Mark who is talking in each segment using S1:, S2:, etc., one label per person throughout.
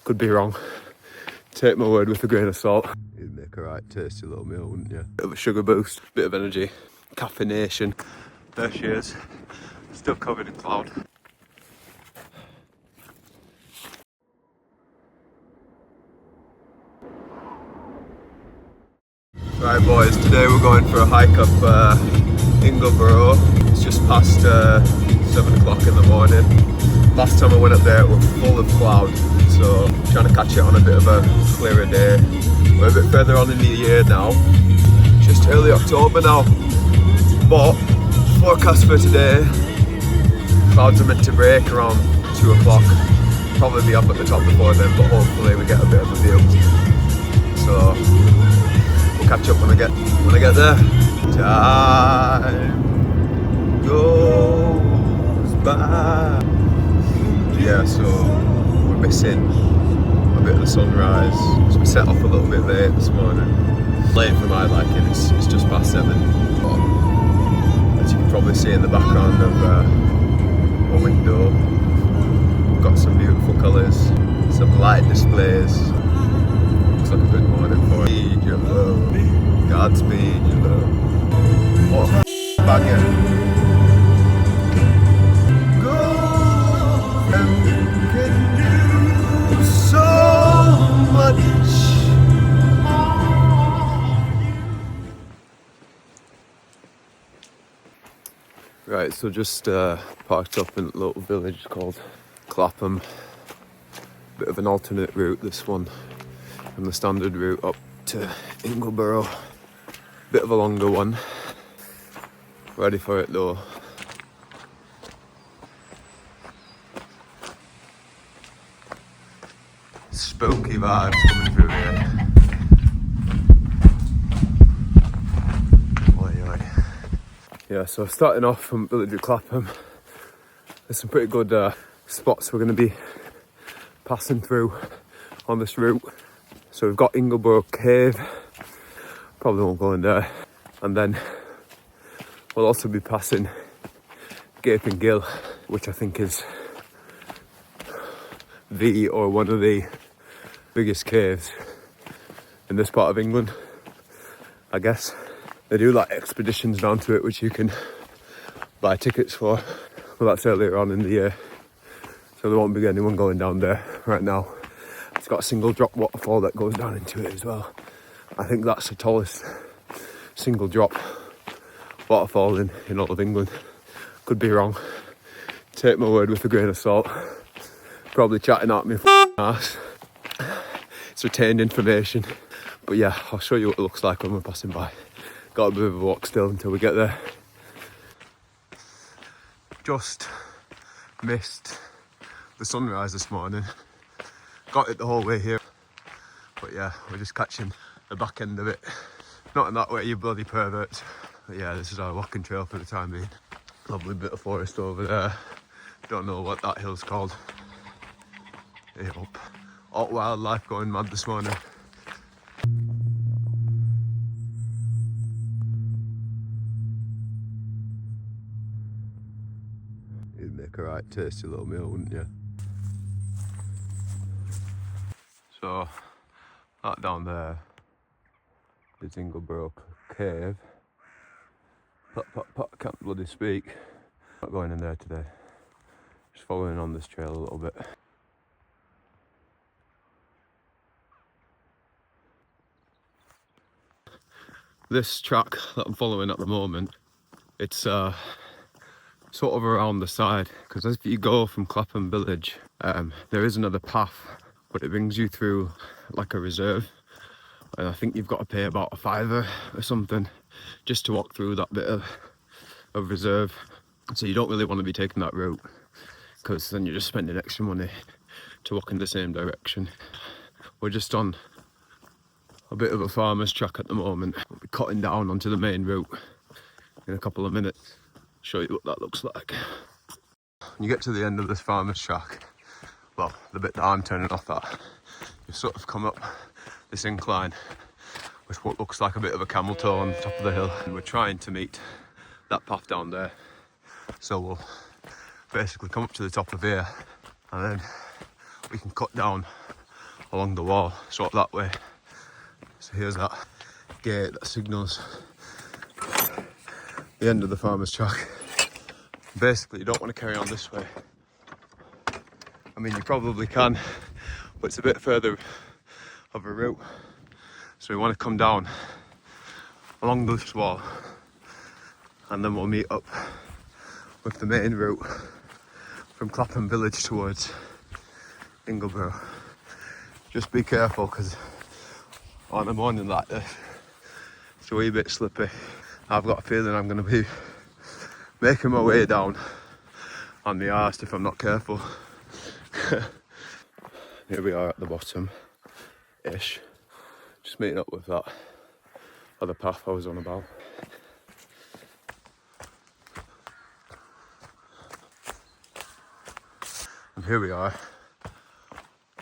S1: Could be wrong. Take my word with a grain of salt. You'd make a right tasty little meal, wouldn't you? Bit of a sugar boost, bit of energy, caffeination. There she is, still covered in cloud. Right boys, today we're going for a hike up Ingleborough. It's just past 7 o'clock in the morning. Last time I went up there it was full of cloud, so I'm trying to catch it on a bit of a clearer day. We're a bit further on in the year now, just early October now. But forecast for today, clouds are meant to break around 2 o'clock. Probably be up at the top before then, but hopefully we get a bit of a view. So we'll catch up when I get there. Time goes by. Yeah, so we're missing a bit of the sunrise. So we set off a little bit late this morning. Late for my liking, it's just past 7. But as you can probably see in the background of a window, we've got some beautiful colours, some light displays. Looks like a good morning for you. Your love, Godspeed, your love. What a banger. Right, so just parked up in a little village called Clapham. Bit of an alternate route, this one, from the standard route up to Ingleborough. Bit of a longer one. Ready for it though. Spooky vibes coming through here. Yeah, so starting off from village of Clapham, there's some pretty good spots we're going to be passing through on this route. So we've got Ingleborough Cave, probably won't go in there, and then we'll also be passing Gaping Gill, which I think is one of the biggest caves in this part of England, I guess. They do like expeditions down to it, which you can buy tickets for, but that's earlier on in the year, so there won't be anyone going down there right now. It's got a single drop waterfall that goes down into it as well. I think that's the tallest single drop waterfall in all of England. Could be wrong. Take my word with a grain of salt. Probably chatting at me ass. It's retained information. But yeah, I'll show you what it looks like when we're passing by. Got a bit of a walk still until we get there. Just missed the sunrise this morning. Got it the whole way here. But yeah, we're just catching the back end of it. Not in that way, you bloody perverts. But yeah, this is our walking trail for the time being. Lovely bit of forest over there. Don't know what that hill's called. Hey up. All wildlife going mad this morning. You'd make a right tasty little meal, wouldn't you? So, that down there is Ingleborough Cave. Can't bloody speak. Not going in there today. Just following on this trail a little bit. This track that I'm following at the moment, it's sort of around the side, because as you go from Clapham village, there is another path, but it brings you through like a reserve, and I think you've got to pay about a £5 or something just to walk through that bit of reserve. So you don't really want to be taking that route, because then you're just spending extra money to walk in the same direction. We're just on a bit of a farmer's track at the moment. We'll be cutting down onto the main route in a couple of minutes. Show you what that looks like. When you get to the end of this farmer's track, well, the bit that I'm turning off at, you sort of come up this incline with what looks like a bit of a camel toe on top of the hill, and we're trying to meet that path down there. So we'll basically come up to the top of here, and then we can cut down along the wall, sort of that way. So here's that gate that signals the end of the farmer's track. Basically, you don't want to carry on this way. I mean, you probably can, but it's a bit further of a route. So we want to come down along this wall, and then we'll meet up with the main route from Clapham village towards Ingleborough. Just be careful, because on a morning like this, it's a wee bit slippy. I've got a feeling I'm going to be making my way down on the arse if I'm not careful. Here we are at the bottom-ish. Just meeting up with that other path I was on about. And here we are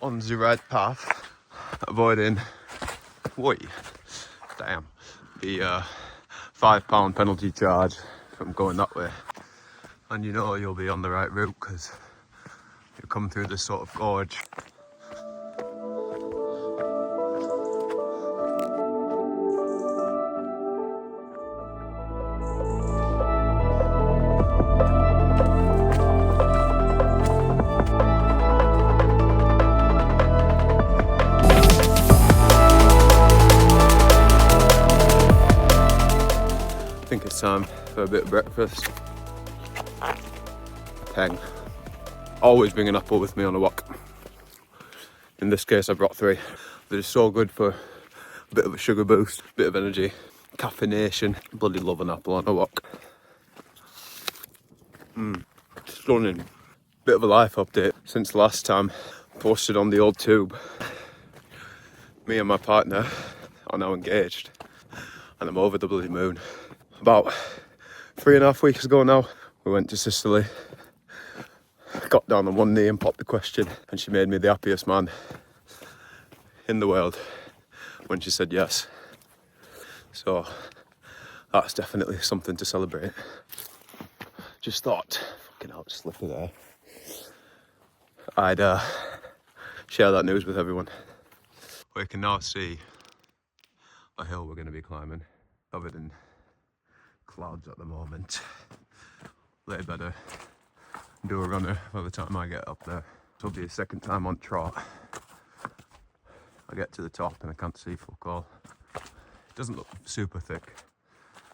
S1: on the right path, avoiding the £5 penalty charge from going that way. And you know you'll be on the right route because you come through this sort of gorge. I think it's time for a bit of breakfast. Peng. Always bring an apple with me on a walk. In this case I brought 3. They're just so good for a bit of a sugar boost, a bit of energy, caffeination. Bloody love an apple on a walk. Stunning. Bit of a life update since the last time posted on the old tube. Me and my partner are now engaged, and I'm over the bloody moon. About 3.5 weeks ago now, we went to Sicily, got down on one knee and popped the question, and she made me the happiest man in the world when she said yes. So that's definitely something to celebrate. Just thought, fucking hell, slippy there, I'd share that news with everyone. We can now see a hill we're going to be climbing, covered in clouds at the moment. They better do a runner by the time I get up there. This will be a second time on trot. I get to the top and I can't see full all. It doesn't look super thick,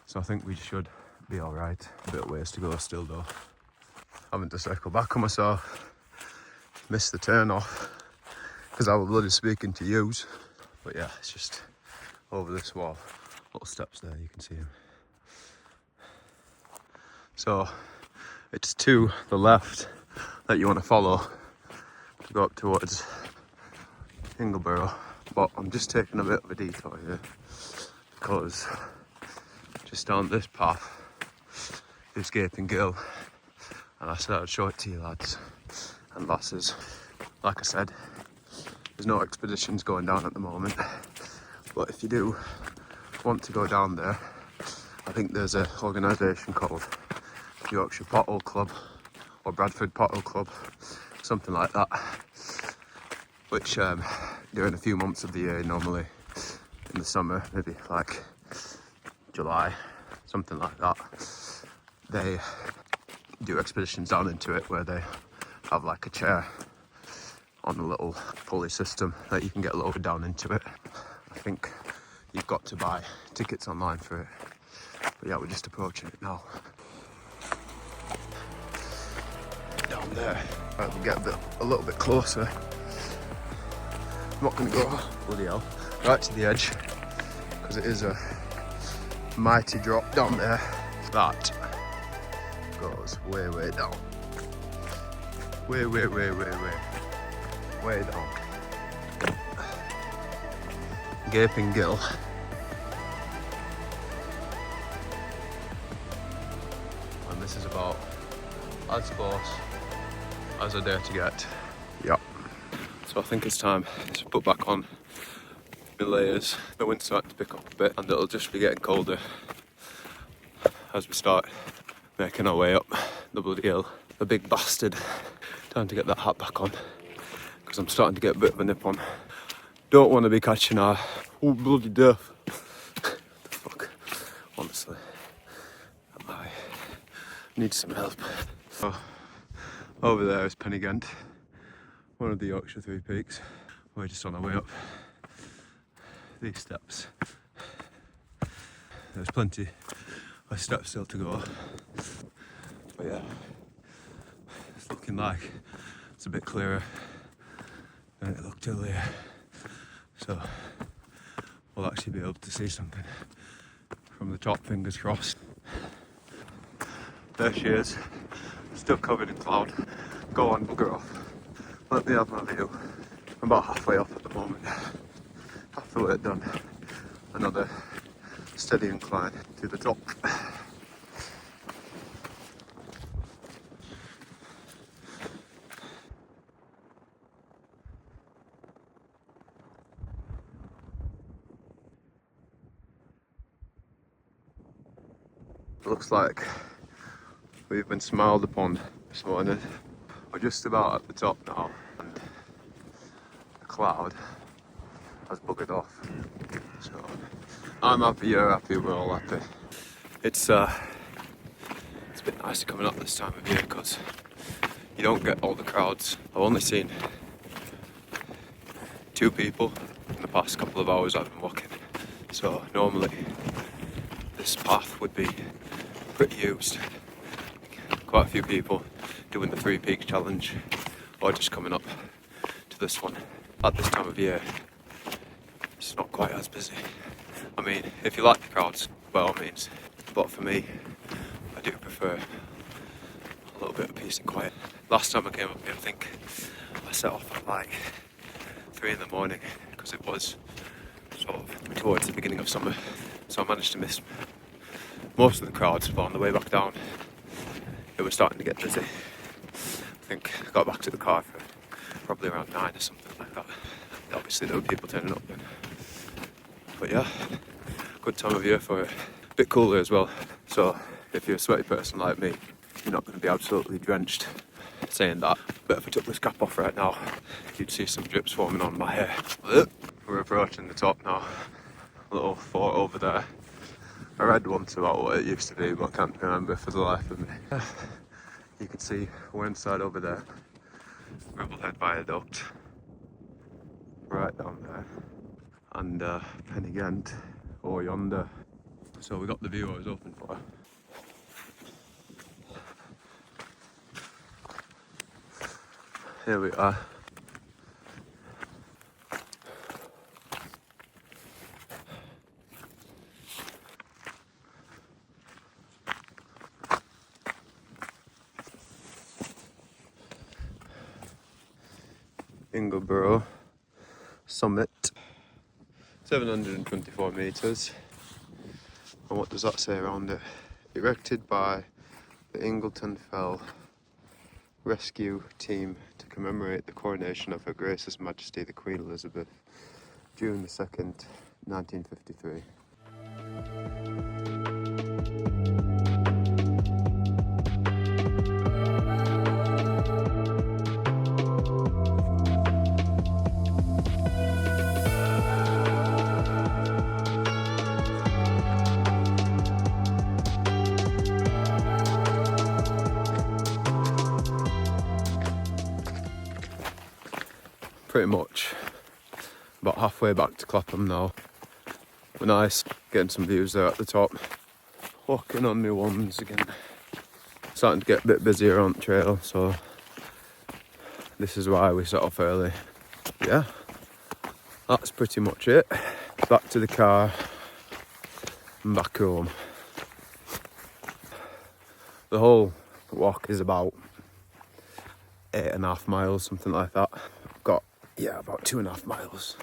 S1: so I think we should be alright. A bit of ways to go still though. Having to circle back on myself. Missed the turn off because I was bloody speaking to yous. But yeah, it's just over this wall. Little steps there, you can see them. So it's to the left that you want to follow to go up towards Ingleborough. But I'm just taking a bit of a detour here because just down this path is Gaping Gill, and I said I'd show it to you lads and lasses. Like I said, there's no expeditions going down at the moment, but if you do want to go down there, I think there's an organisation called Yorkshire Pothole Club or Bradford Pothole Club, something like that, which during a few months of the year, normally in the summer, maybe like July, something like that, they do expeditions down into it where they have like a chair on a little pulley system that you can get lowered down into it. I think you've got to buy tickets online for it, but yeah, we're just approaching it now. Down there, right, we'll get a little bit closer. I'm not going to go, bloody hell, right to the edge, because it is a mighty drop down there. That goes way, way down. Way down. Gaping Gill. And this is about as close as I dare to get. Yep. So I think it's time to put back on my layers. The wind's starting to pick up a bit and it'll just be getting colder as we start making our way up the bloody hill. The big bastard. Time to get that hat back on because I'm starting to get a bit of a nip on. don't want to be catching our bloody death. The fuck, honestly, I need some help. Oh, over there is Penigent, one of the Yorkshire Three Peaks. We're just on our way up these steps. There's plenty of steps still to go, but yeah, it's looking like it's a bit clearer than it looked earlier, so we'll actually be able to see something from the top, fingers crossed. There she is, still covered in cloud. Go on, bugger off. Let me have my view. I'm about halfway up at the moment. Half the way done. Another steady incline to the top. Looks like we've been smiled upon this morning. We're just about at the top now, and the cloud has buggered off. So I'm happy, you're happy, we're all happy. It's been nice coming up this time of year because you don't get all the crowds. I've only seen 2 people in the past couple of hours I've been walking. So normally this path would be pretty used. Quite a few people doing the 3 Peaks challenge or just coming up to this one. At this time of year, it's not quite as busy. I mean, if you like the crowds, by all means. But for me, I do prefer a little bit of peace and quiet. Last time I came up here, I think I set off at like 3 in the morning because it was sort of towards the beginning of summer. So I managed to miss most of the crowds, but on the way back down, it was starting to get busy. I think I got back to the car for probably around 9 or something like that. Obviously there were people turning up then. But yeah, good time of year for it. A bit cooler as well, so if you're a sweaty person like me, you're not going to be absolutely drenched. Saying that, but if I took this cap off right now, you'd see some drips forming on my hair. We're approaching the top now. A little fort over there. I read once about what it used to be, but I can't remember for the life of me. You can see we're inside over there. Gravelhead Viaduct. Right down there. And Penigent over yonder. So we got the view I was hoping for. Here we are. Ingleborough summit, 724 metres. And what does that say around it? Erected by the Ingleton Fell Rescue Team to commemorate the coronation of Her Gracious Majesty the Queen Elizabeth, June the 2nd, 1953. Pretty much about halfway back to Clapham now. We're nice, getting some views there at the top. Walking on my ones again. Starting to get a bit busier on the trail, so this is why we set off early. Yeah, that's pretty much it. Back to the car and back home. The whole walk is about 8.5 miles, something like that. Got, yeah, about 2.5 miles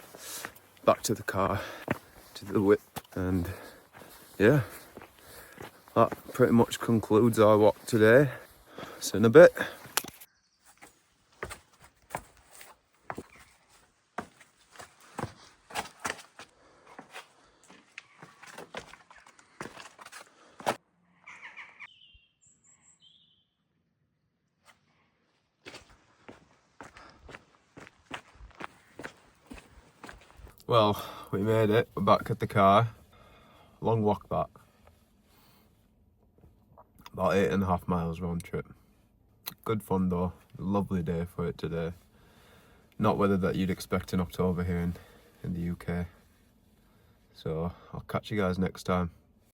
S1: back to the car, to the whip, and yeah, that pretty much concludes our walk today. See you in a bit. Well, we made it. We're back at the car. Long walk back. About 8.5 miles round trip. Good fun though. Lovely day for it today. Not weather that you'd expect in October here in the UK. So I'll catch you guys next time.